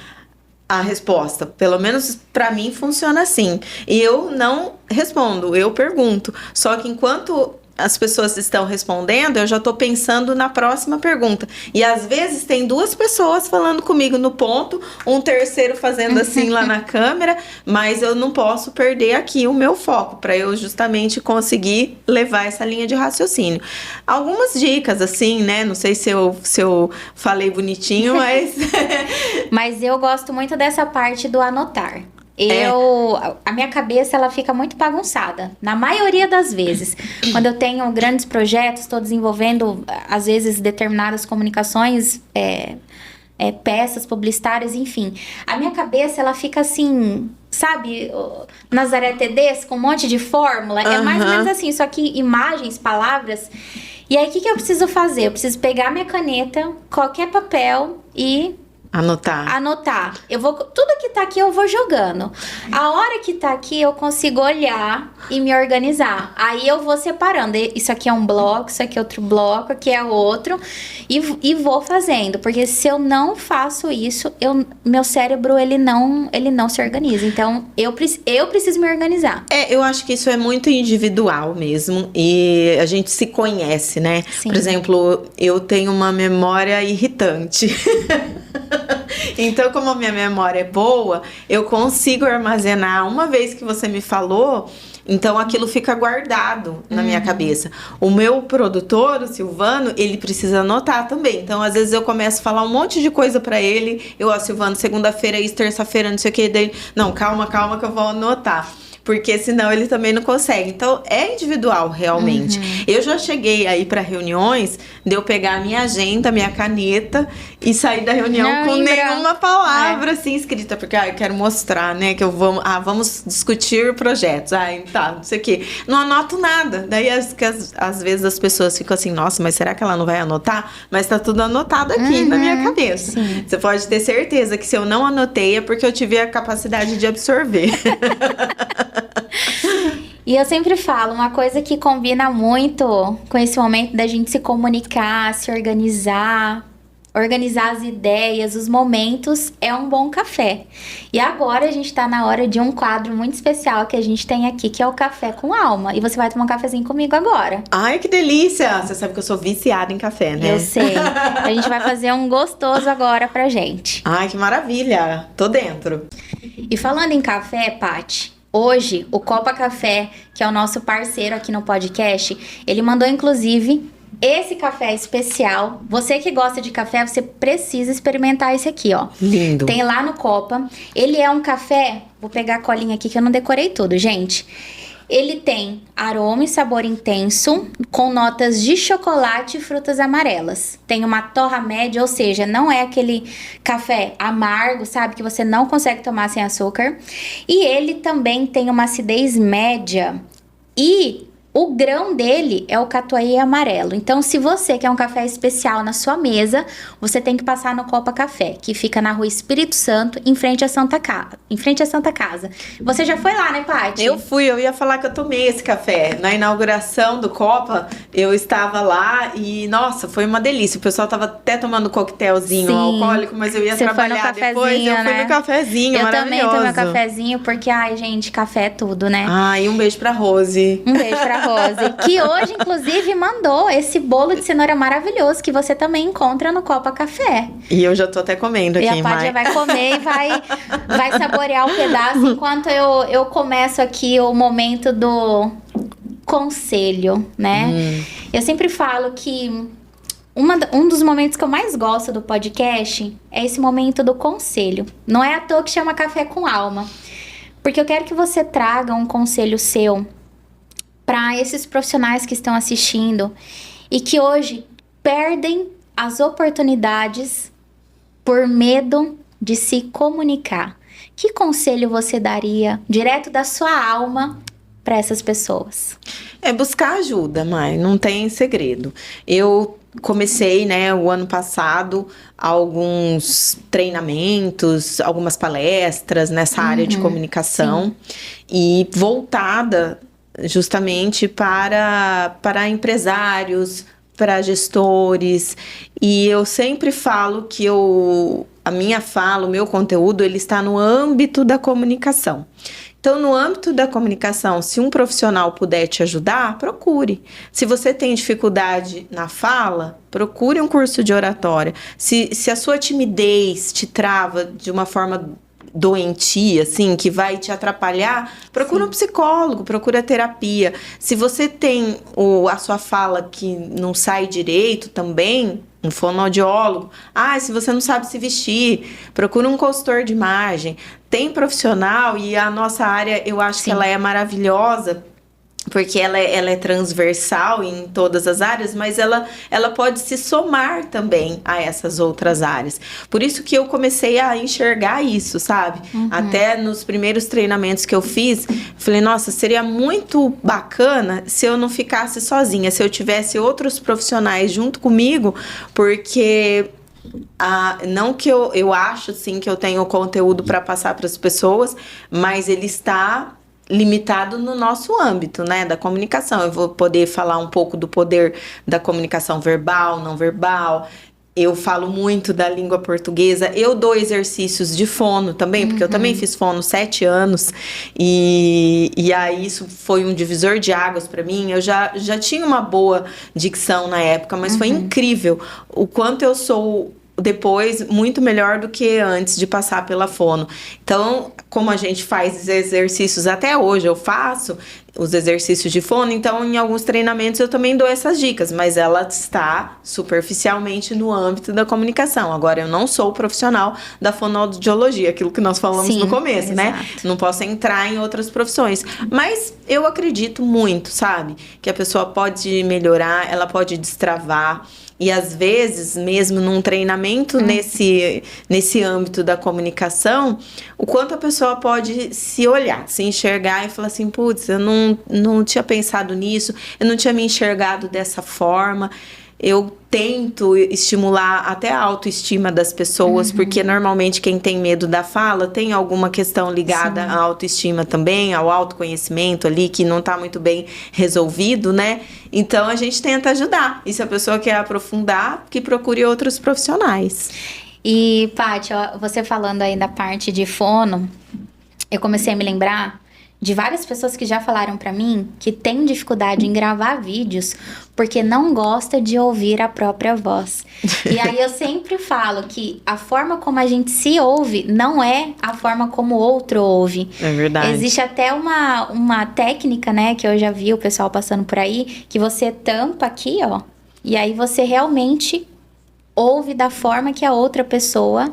a resposta? Pelo menos pra mim funciona assim. E eu não respondo, eu pergunto. Só que enquanto as pessoas estão respondendo, eu já estou pensando na próxima pergunta. E às vezes tem 2 pessoas falando comigo no ponto, um terceiro fazendo assim lá na câmera, mas eu não posso perder aqui o meu foco para eu justamente conseguir levar essa linha de raciocínio. Algumas dicas assim, né? Não sei se eu falei bonitinho, mas Mas eu gosto muito dessa parte do anotar. A minha cabeça, ela fica muito bagunçada, na maioria das vezes. Quando eu tenho grandes projetos, estou desenvolvendo, às vezes, determinadas comunicações, peças publicitárias, enfim. A minha cabeça, ela fica assim, sabe, Nazaré Tedesco, com um monte de fórmula. É mais ou menos assim, só que imagens, palavras. E aí, o que eu preciso fazer? Eu preciso pegar minha caneta, qualquer papel e... Anotar. Tudo que tá aqui eu vou jogando. A hora que tá aqui eu consigo olhar e me organizar. Aí eu vou separando. Isso aqui é um bloco, isso aqui é outro bloco, aqui é outro. E vou fazendo. Porque se eu não faço isso, meu cérebro, ele não se organiza. Então, eu preciso me organizar. Eu acho que isso é muito individual mesmo. E a gente se conhece, né? Sim. Por exemplo, eu tenho uma memória irritante. Então, como a minha memória é boa, eu consigo armazenar. Uma vez que você me falou, então aquilo fica guardado na minha cabeça. O meu produtor, o Silvano, ele precisa anotar também. Então, às vezes eu começo a falar um monte de coisa pra ele. Silvano, segunda-feira, isso, terça-feira, não sei o que. Daí, não, calma que eu vou anotar. Porque senão ele também não consegue. Então, é individual, realmente. Eu já cheguei aí para reuniões, de eu pegar a minha agenda, minha caneta e sair da reunião com nenhuma palavra assim escrita. Porque eu quero mostrar, né, que vamos discutir projetos. Tá, não sei o quê. Não anoto nada. Daí, às vezes as pessoas ficam assim, nossa, mas será que ela não vai anotar? Mas tá tudo anotado aqui na minha cabeça. Sim. Você pode ter certeza que se eu não anotei é porque eu tive a capacidade de absorver. E eu sempre falo, uma coisa que combina muito com esse momento da gente se comunicar, se organizar as ideias, os momentos, é um bom café. E agora a gente tá na hora de um quadro muito especial que a gente tem aqui, que é o Café com Alma. E você vai tomar um cafezinho comigo agora. Ai, que delícia! Você sabe que eu sou viciada em café, né? Eu sei. A gente vai fazer um gostoso agora pra gente. Ai, que maravilha! Tô dentro. E falando em café, Paty, hoje, o Copa Café, que é o nosso parceiro aqui no podcast, ele mandou, inclusive, esse café especial. Você que gosta de café, você precisa experimentar esse aqui, ó. Lindo. Tem lá no Copa. Ele é um café... Vou pegar a colinha aqui que eu não decorei tudo, gente. Ele tem aroma e sabor intenso, com notas de chocolate e frutas amarelas. Tem uma torra média, ou seja, não é aquele café amargo, sabe? Que você não consegue tomar sem açúcar. E ele também tem uma acidez média. E o grão dele é o catuai amarelo. Então, se você quer um café especial na sua mesa, você tem que passar no Copa Café, que fica na Rua Espírito Santo, em frente à Santa Casa. Você já foi lá, né, Paty? Eu ia falar que eu tomei esse café. Na inauguração do Copa, eu estava lá e, nossa, foi uma delícia. O pessoal tava até tomando coquetelzinho alcoólico, mas eu ia trabalhar depois. Eu fui no cafezinho, eu maravilhoso. Eu também tomei um cafezinho, porque, ai, gente, café é tudo, né? Ai, um beijo pra Rose. Um beijo pra Rose, que hoje, inclusive, mandou esse bolo de cenoura maravilhoso que você também encontra no Copa Café. E eu já tô até comendo aqui, E a Paty já vai comer e vai saborear o pedaço enquanto eu começo aqui o momento do conselho, né? Eu sempre falo que um dos momentos que eu mais gosto do podcast é esse momento do conselho. Não é à toa que chama Café com Alma. Porque eu quero que você traga um conselho seu para esses profissionais que estão assistindo e que hoje perdem as oportunidades por medo de se comunicar. Que conselho você daria direto da sua alma para essas pessoas? É buscar ajuda, Mai, não tem segredo. Eu comecei, né, o ano passado, alguns treinamentos, algumas palestras nessa área de comunicação e voltada justamente para empresários, para gestores. E eu sempre falo que a minha fala, o meu conteúdo, ele está no âmbito da comunicação. Então, no âmbito da comunicação, se um profissional puder te ajudar, procure. Se você tem dificuldade na fala, procure um curso de oratória. Se a sua timidez te trava de uma forma doentia, assim, que vai te atrapalhar, procura um psicólogo, procura terapia. Se você tem a sua fala que não sai direito também, um fonoaudiólogo. Se você não sabe se vestir, procura um consultor de imagem. Tem profissional, e a nossa área, eu acho que ela é maravilhosa, porque ela é transversal em todas as áreas, mas ela pode se somar também a essas outras áreas. Por isso que eu comecei a enxergar isso, sabe? Até nos primeiros treinamentos que eu fiz, falei, nossa, seria muito bacana se eu não ficasse sozinha, se eu tivesse outros profissionais junto comigo, porque... não que eu acho, sim, que eu tenho conteúdo para passar para as pessoas, mas ele está limitado no nosso âmbito, né, da comunicação. Eu vou poder falar um pouco do poder da comunicação verbal, não verbal. Eu falo muito da língua portuguesa. Eu dou exercícios de fono também, porque eu também fiz fono 7 anos. E aí isso foi um divisor de águas para mim. Eu já tinha uma boa dicção na época, mas foi incrível o quanto eu sou... depois, muito melhor do que antes de passar pela fono. Então, como a gente faz exercícios, até hoje eu faço os exercícios de fono, então em alguns treinamentos eu também dou essas dicas, mas ela está superficialmente no âmbito da comunicação. Agora, eu não sou profissional da fonoaudiologia, aquilo que nós falamos no começo, né? Não posso entrar em outras profissões, mas eu acredito muito, sabe? Que a pessoa pode melhorar, ela pode destravar. E às vezes, mesmo num treinamento nesse âmbito da comunicação, o quanto a pessoa pode se olhar, se enxergar e falar assim, putz, eu não tinha pensado nisso, eu não tinha me enxergado dessa forma. Eu tento estimular até a autoestima das pessoas, porque normalmente quem tem medo da fala tem alguma questão ligada à autoestima também, ao autoconhecimento ali, que não está muito bem resolvido, né? Então, a gente tenta ajudar. E se a pessoa quer aprofundar, que procure outros profissionais. E, Paty, você falando aí da parte de fono, eu comecei a me lembrar de várias pessoas que já falaram pra mim que tem dificuldade em gravar vídeos porque não gosta de ouvir a própria voz. E aí eu sempre falo que a forma como a gente se ouve não é a forma como o outro ouve. É verdade. Existe até uma técnica, né, que eu já vi o pessoal passando por aí, que você tampa aqui, ó, e aí você realmente ouve da forma que a outra pessoa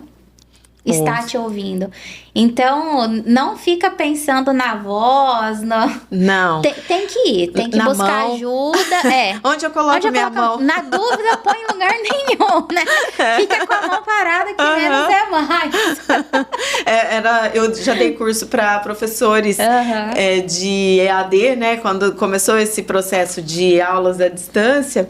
está te ouvindo. Então, não fica pensando na voz, Não. Tem que ir, tem que na buscar mão. ajuda. Onde eu coloco minha mão? Na dúvida, põe em lugar nenhum, né? Fica com a mão parada que menos é mais. Eu já dei curso para professores de EAD, né? Quando começou esse processo de aulas à distância,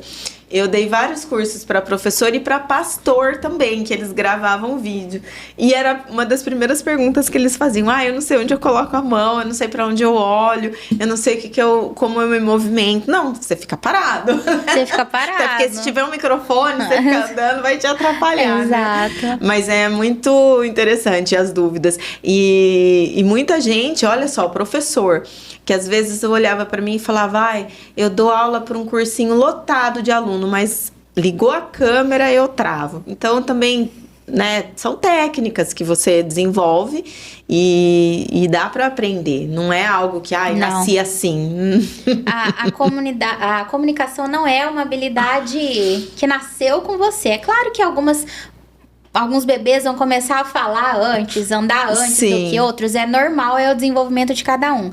eu dei vários cursos para professor e para pastor também, que eles gravavam vídeo. E era uma das primeiras perguntas que eles faziam. Eu não sei onde eu coloco a mão, eu não sei para onde eu olho, eu não sei como eu me movimento. Não, você fica parado. Você fica parado. Até porque se tiver um microfone, você fica andando, vai te atrapalhar. Exato. Né? Mas é muito interessante as dúvidas. E muita gente, olha só, professor, que às vezes eu olhava para mim e falava, eu dou aula para um cursinho lotado de aluno, mas ligou a câmera, eu travo. Então, também, né, são técnicas que você desenvolve e dá para aprender. Não é algo que, nasci assim. A comunicação não é uma habilidade que nasceu com você. É claro que alguns bebês vão começar a falar antes, andar antes do que outros. É normal, é o desenvolvimento de cada um.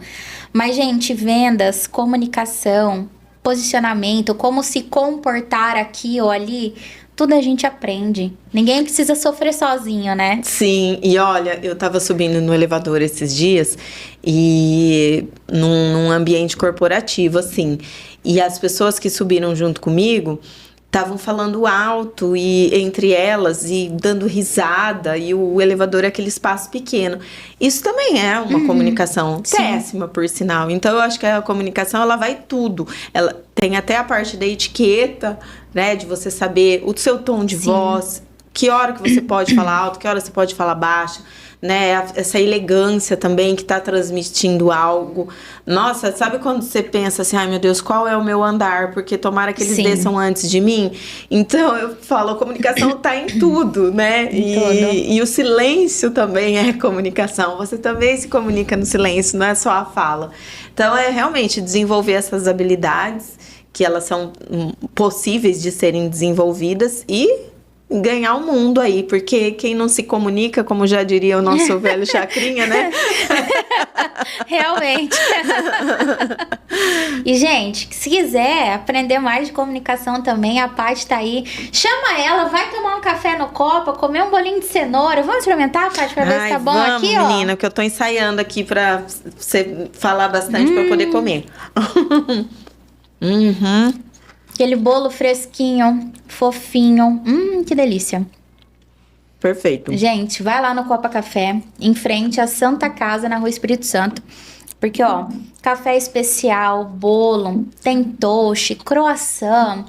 Mas, gente, vendas, comunicação, posicionamento, como se comportar aqui ou ali, tudo a gente aprende. Ninguém precisa sofrer sozinho, né? Sim, e olha, eu tava subindo no elevador esses dias e num ambiente corporativo, assim, e as pessoas que subiram junto comigo estavam falando alto e entre elas e dando risada, e o elevador é aquele espaço pequeno. Isso também é uma comunicação péssima, por sinal. Então, eu acho que a comunicação, ela vai tudo. Ela tem até a parte da etiqueta, né, de você saber o seu tom de voz, Que hora que você pode falar alto, que hora você pode falar baixo, né? Essa elegância também que tá transmitindo algo. Nossa, sabe quando você pensa assim, ai meu Deus, qual é o meu andar? Porque tomara que eles desçam antes de mim. Então eu falo, a comunicação tá em tudo, né? E o silêncio também é comunicação. Você também se comunica no silêncio, não é só a fala. Então é realmente desenvolver essas habilidades, que elas são possíveis de serem desenvolvidas e ganhar o mundo aí, porque quem não se comunica, como já diria o nosso velho Chacrinha, né? Realmente. E, gente, se quiser aprender mais de comunicação também, a Paty tá aí. Chama ela, vai tomar um café no Copa, comer um bolinho de cenoura. Vamos experimentar, Paty, pra ver se tá bom aqui, ó? Menina, que eu tô ensaiando aqui pra você falar bastante pra eu poder comer. Aquele bolo fresquinho, fofinho. Que delícia. Perfeito. Gente, vai lá no Copa Café, em frente à Santa Casa, na Rua Espírito Santo. Porque, ó, café especial, bolo, tem toast, croissant.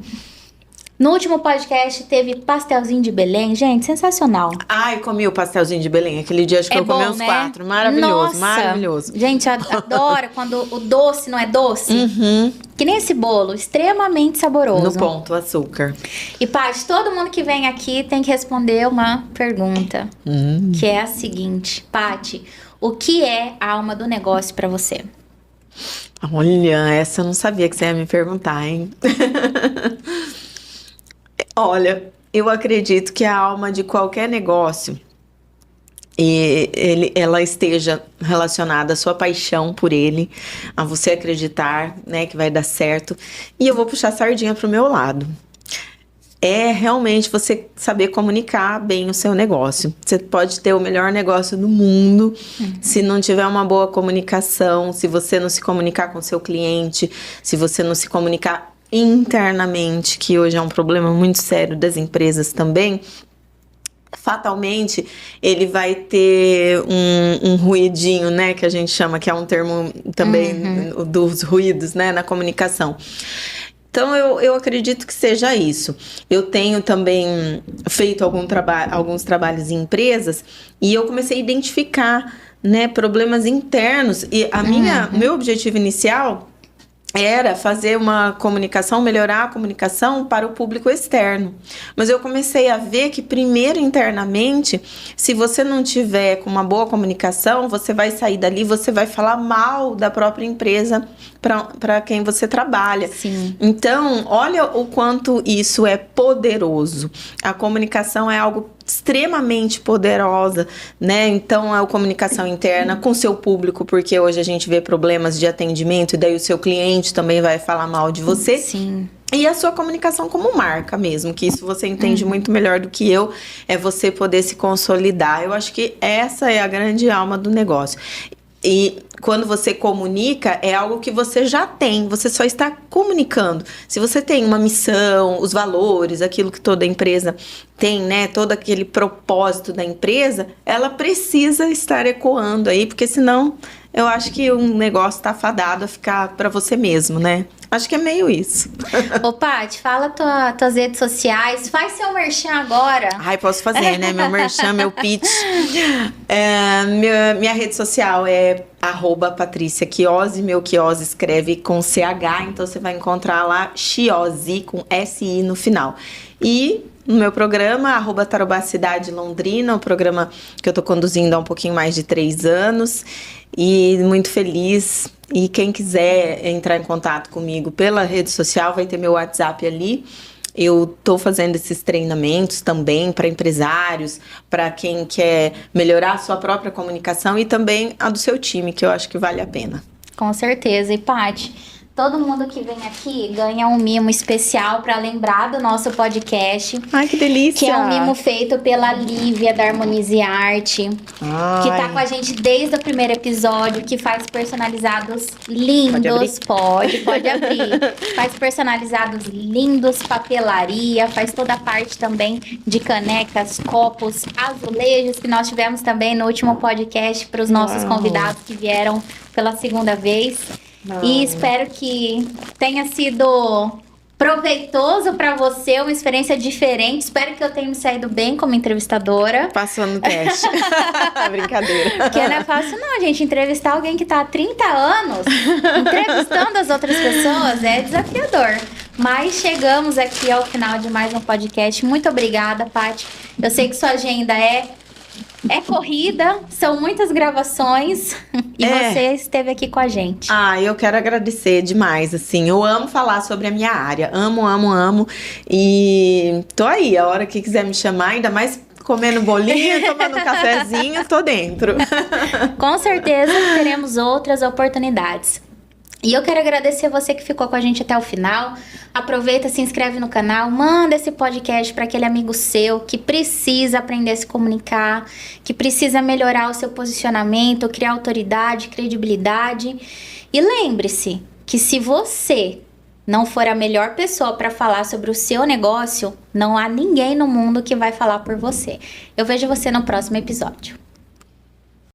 No último podcast teve pastelzinho de Belém. Gente, sensacional. Ai, comi o pastelzinho de Belém. Aquele dia acho que eu comi uns 4. Maravilhoso, Nossa. maravilhoso. Gente, adoro quando o doce não é doce. Que nem esse bolo, extremamente saboroso. No ponto, açúcar. E, Paty, todo mundo que vem aqui tem que responder uma pergunta. Que é a seguinte. Paty, o que é a alma do negócio pra você? Olha, essa eu não sabia que você ia me perguntar, hein? Olha, eu acredito que a alma de qualquer negócio ela esteja relacionada à sua paixão por ele, a você acreditar, né, que vai dar certo. E eu vou puxar a sardinha pro meu lado. É realmente você saber comunicar bem o seu negócio. Você pode ter o melhor negócio do mundo, se não tiver uma boa comunicação, se você não se comunicar com o seu cliente, se você não se comunicar internamente, que hoje é um problema muito sério das empresas também, fatalmente ele vai ter um ruidinho, né, que a gente chama, que é um termo também dos ruídos, né, na comunicação. Então, eu acredito que seja isso. Eu tenho também feito alguns trabalhos em empresas e eu comecei a identificar, né, problemas internos. E meu objetivo inicial era fazer uma comunicação, melhorar a comunicação para o público externo. Mas eu comecei a ver que primeiro internamente, se você não tiver com uma boa comunicação, você vai sair dali, você vai falar mal da própria empresa para quem você trabalha. Sim. Então, olha o quanto isso é poderoso. A comunicação é algo extremamente poderosa, né? Então, a comunicação interna com o seu público, porque hoje a gente vê problemas de atendimento e daí o seu cliente também vai falar mal de você. Sim. E a sua comunicação como marca mesmo, que isso você entende muito melhor do que eu, é você poder se consolidar. Eu acho que essa é a grande alma do negócio. E quando você comunica, é algo que você já tem, você só está comunicando. Se você tem uma missão, os valores, aquilo que toda empresa tem, né? Todo aquele propósito da empresa, ela precisa estar ecoando aí, porque senão eu acho que um negócio tá fadado a ficar para você mesmo, né? Acho que é meio isso. Ô, Paty, fala tuas redes sociais. Faz seu merchan agora. Ai, posso fazer, né? Meu merchan, meu pitch. Minha rede social é @PatriciaChiozzi. Meu Chiozzi escreve com CH, então você vai encontrar lá Chiozzi com SI no final. E no meu programa, @Tarobá Cidade Londrina, um programa que eu tô conduzindo há um pouquinho mais de 3 anos. E muito feliz. E quem quiser entrar em contato comigo pela rede social, vai ter meu WhatsApp ali. Eu estou fazendo esses treinamentos também para empresários, para quem quer melhorar a sua própria comunicação e também a do seu time, que eu acho que vale a pena. Com certeza. E, Paty, todo mundo que vem aqui ganha um mimo especial para lembrar do nosso podcast. Ai, que delícia! Que é um mimo feito pela Lívia, da Harmonize Arte. Ai. Que tá com a gente desde o primeiro episódio, que faz personalizados lindos. Pode abrir. Faz personalizados lindos, papelaria, faz toda a parte também de canecas, copos, azulejos, que nós tivemos também no último podcast para os nossos convidados que vieram pela segunda vez. E espero que tenha sido proveitoso para você, uma experiência diferente. Espero que eu tenha me saído bem como entrevistadora. Passou no teste. Brincadeira. Porque não é fácil não, gente. Entrevistar alguém que tá há 30 anos entrevistando as outras pessoas é desafiador. Mas chegamos aqui ao final de mais um podcast. Muito obrigada, Paty. Eu sei que sua agenda é corrida, são muitas gravações e você esteve aqui com a gente. Eu quero agradecer demais, assim, eu amo falar sobre a minha área, amo, e tô aí, a hora que quiser me chamar, ainda mais comendo bolinho, tomando um cafezinho, tô dentro. Com certeza teremos outras oportunidades. E eu quero agradecer você que ficou com a gente até o final. Aproveita, se inscreve no canal, manda esse podcast para aquele amigo seu que precisa aprender a se comunicar, que precisa melhorar o seu posicionamento, criar autoridade, credibilidade. E lembre-se que se você não for a melhor pessoa para falar sobre o seu negócio, não há ninguém no mundo que vai falar por você. Eu vejo você no próximo episódio.